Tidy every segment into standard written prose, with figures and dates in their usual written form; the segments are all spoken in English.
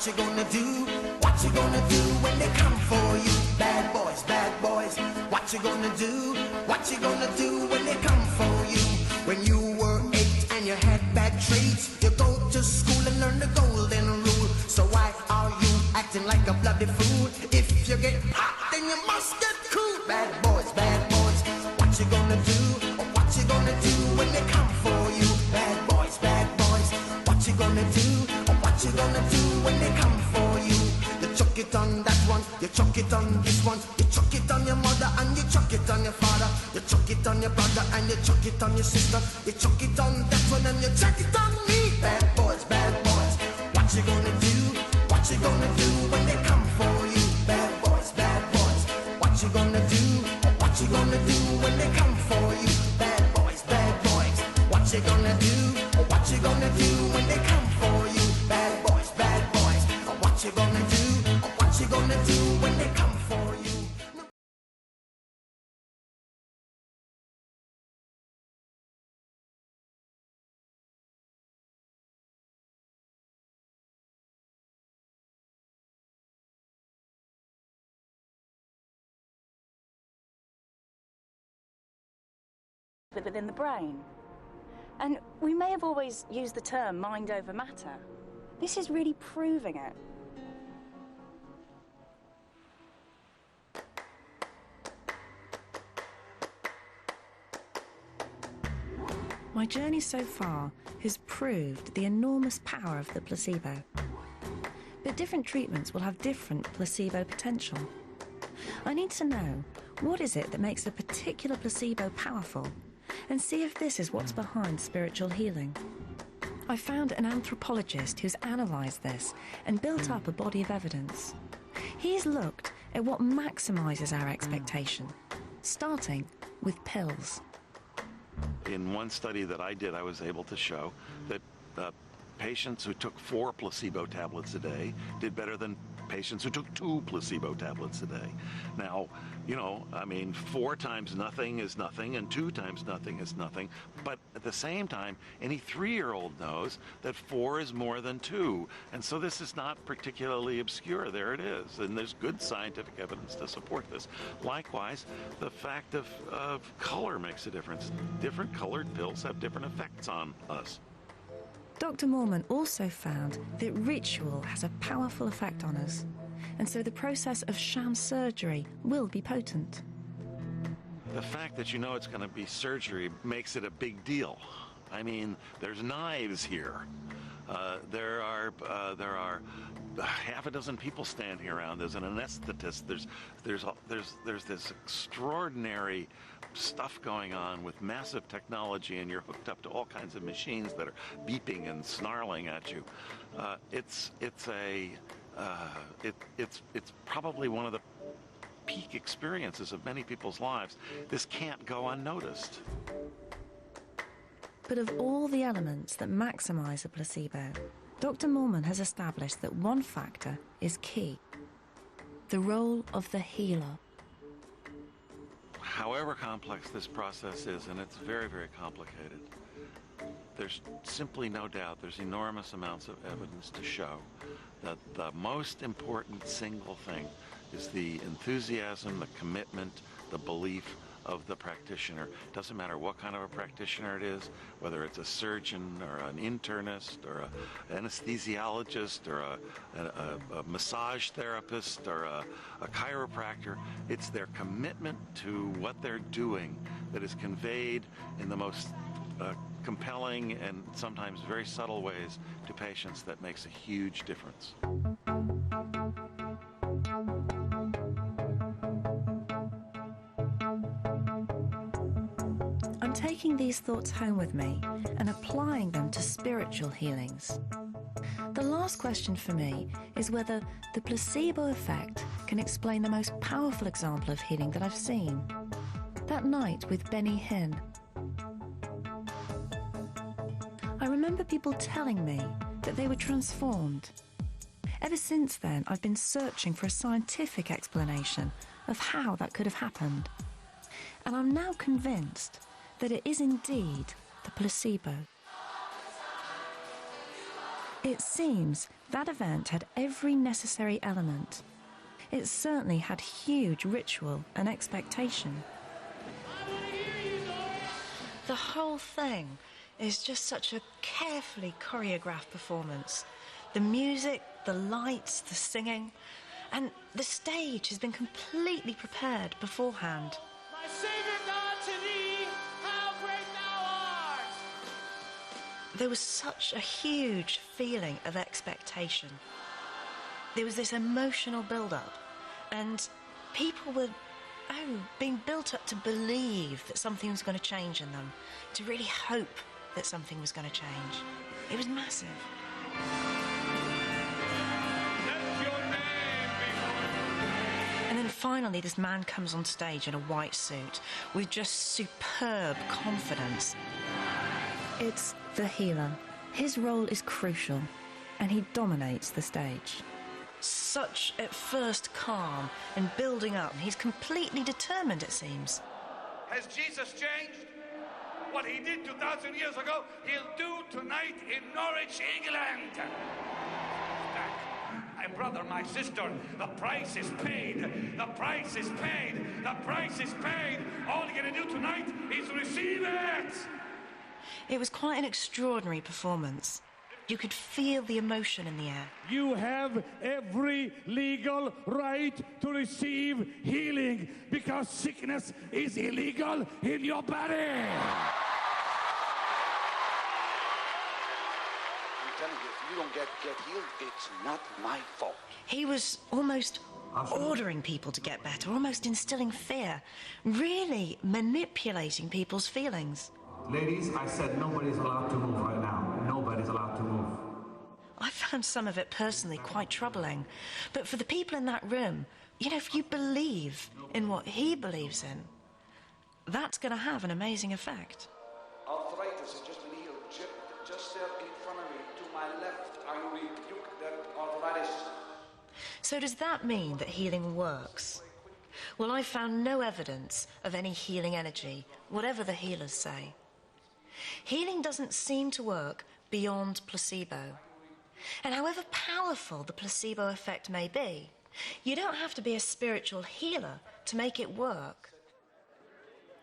What you gonna do? What you gonna do when they come for you? Bad boys, bad boys. What you gonna do? What you gonna do when they come for you? When you were 8 and you had bad traits, you go to school and learn the golden rule. So why are you acting like a bloody fool? If you get hot, then you must get cool. Bad boys, bad boys. What you gonna do? Or what you gonna do when they come for you? Bad boys, bad boys. What you gonna do? Or what you gonna do when they come for you? You chuck it on that one, you chuck it on this one, you chuck it on your mother and you chuck it on your father, you chuck it on your brother and you chuck it on your sister, you chuck it on that one and you chuck it on me. Bad boys, bad boys. What you gonna do? What you gonna do when they come for you? Bad boys, bad boys. What you gonna do? What you gonna do when they come for you? Bad boys, bad boys. What you gonna do? What you gonna do when they come for you? Bad boys, bad boys. What you gonna do? What you gonna do when they come for you? Within the brain. And we may have always used the term mind over matter. This is really proving it. My journey so far has proved the enormous power of the placebo. But different treatments will have different placebo potential. I need to know, what is it that makes a particular placebo powerful, and see if this is what's behind spiritual healing. I found an anthropologist who's analysed this and built up a body of evidence. He's looked at what maximises our expectation, starting with pills. In one study that I did, I was able to show that patients who took 4 placebo tablets a day did better than patients who took 2 placebo tablets a day. Now, 4 times nothing is nothing and 2 times nothing is nothing, but at the same time, any 3-year-old knows that 4 is more than 2, and so this is not particularly obscure. There it is, and there's good scientific evidence to support this. Likewise, the fact of color makes a difference. Different colored pills have different effects on us. Dr. Moorman also found that ritual has a powerful effect on us, and so the process of sham surgery will be potent. The fact that you know it's going to be surgery makes it a big deal. I mean, there's knives here. There are half a dozen people standing around. There's an anesthetist. There's this extraordinary stuff going on with massive technology, and you're hooked up to all kinds of machines that are beeping and snarling at you. It's probably one of the peak experiences of many people's lives. This can't go unnoticed. But of all the elements that maximise a placebo, Dr. Moorman has established that one factor is key: the role of the healer. However complex this process is, and it's very, very complicated, there's simply no doubt, there's enormous amounts of evidence to show that the most important single thing is the enthusiasm, the commitment, the belief of the practitioner. Doesn't matter what kind of a practitioner it is, whether it's a surgeon or an internist or an anesthesiologist or a massage therapist or a chiropractor. It's their commitment to what they're doing that is conveyed in the most compelling and sometimes very subtle ways to patients that makes a huge difference. I'm taking these thoughts home with me and applying them to spiritual healings. The last question for me is whether the placebo effect can explain the most powerful example of healing that I've seen. That night with Benny Hinn. I remember people telling me that they were transformed. Ever since then, I've been searching for a scientific explanation of how that could have happened. And I'm now convinced that it is indeed the placebo. It seems That event had every necessary element. It certainly had huge ritual and expectation. The whole thing is just such a carefully choreographed performance. The music, the lights, the singing, and the stage has been completely prepared beforehand. My Savior God, to thee, how great thou art! There was such a huge feeling of expectation. There was this emotional build-up, and people were being built up to believe that something was going to change in them, to really hope that something was going to change. It was massive. And then finally this man comes on stage in a white suit with just superb confidence. It's the healer. His role is crucial, and he dominates the stage. Such, at first, calm and building up. He's completely determined, it seems. Has Jesus changed? What he did 2,000 years ago, he'll do tonight in Norwich, England. My brother, my sister, the price is paid. The price is paid. The price is paid. All you're going to do tonight is receive it. It was quite an extraordinary performance. You could feel the emotion in the air. You have every legal right to receive healing because sickness is illegal in your body. I'm telling you, if you don't get healed, it's not my fault. He was almost ordering people to get better, almost instilling fear, really manipulating people's feelings. Ladies, I said nobody's allowed to move right now. Nobody's allowed to move. I found some of it personally quite troubling. But for the people in that room, you know, if you believe in what he believes in, that's going to have an amazing effect. Arthritis has just been healed. Just there in front of me, to my left, I rebuke that arthritis. So does that mean that healing works? Well, I found no evidence of any healing energy, whatever the healers say. Healing doesn't seem to work beyond placebo. And however powerful the placebo effect may be, you don't have to be a spiritual healer to make it work.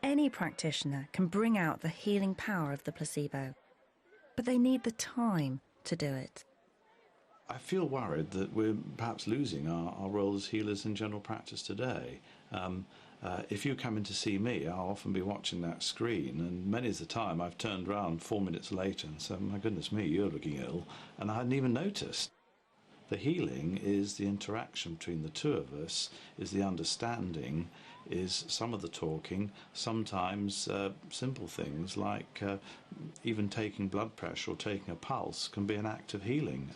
Any practitioner can bring out the healing power of the placebo, but they need the time to do it. I feel worried that we're perhaps losing our role as healers in general practice today. If you come in to see me, I'll often be watching that screen, and many of the time I've turned around 4 minutes later and said, my goodness me, you're looking ill, and I hadn't even noticed. The healing is the interaction between the two of us, is the understanding, is some of the talking, sometimes simple things like even taking blood pressure or taking a pulse can be an act of healing.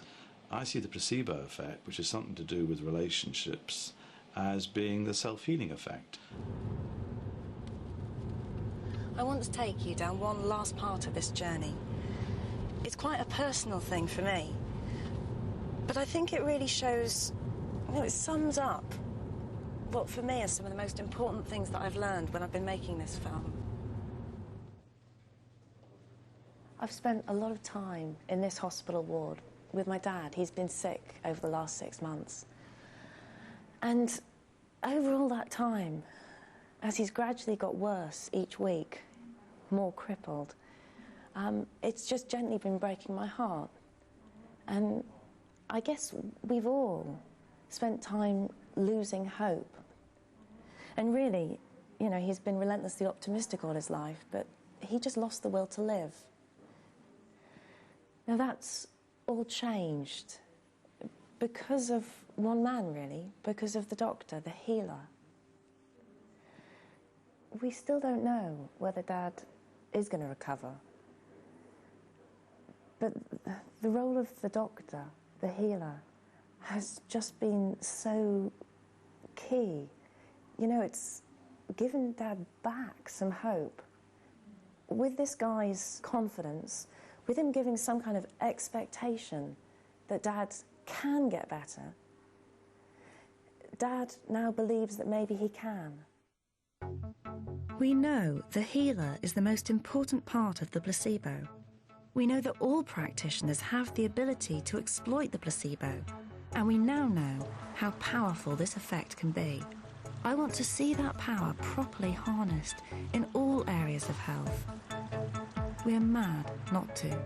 I see the placebo effect, which is something to do with relationships, as being the self-healing effect. I want to take you down one last part of this journey. It's quite a personal thing for me, but I think it really shows, it sums up what for me are some of the most important things that I've learned when I've been making this film. I've spent a lot of time in this hospital ward with my dad. He's been sick over the last 6 months. And over all that time, as he's gradually got worse each week, more crippled, it's just gently been breaking my heart. And I guess we've all spent time losing hope. And really, you know, he's been relentlessly optimistic all his life, but he just lost the will to live. Now that's all changed because of one man, really, because of the doctor, the healer. We still don't know whether Dad is going to recover. But the role of the doctor, the healer, has just been so key. You know, it's given Dad back some hope. With this guy's confidence, with him giving some kind of expectation that Dad can get better, Dad now believes that maybe he can. We know the healer is the most important part of the placebo. We know that all practitioners have the ability to exploit the placebo, and we now know how powerful this effect can be. I want to see that power properly harnessed in all areas of health. We're mad not to.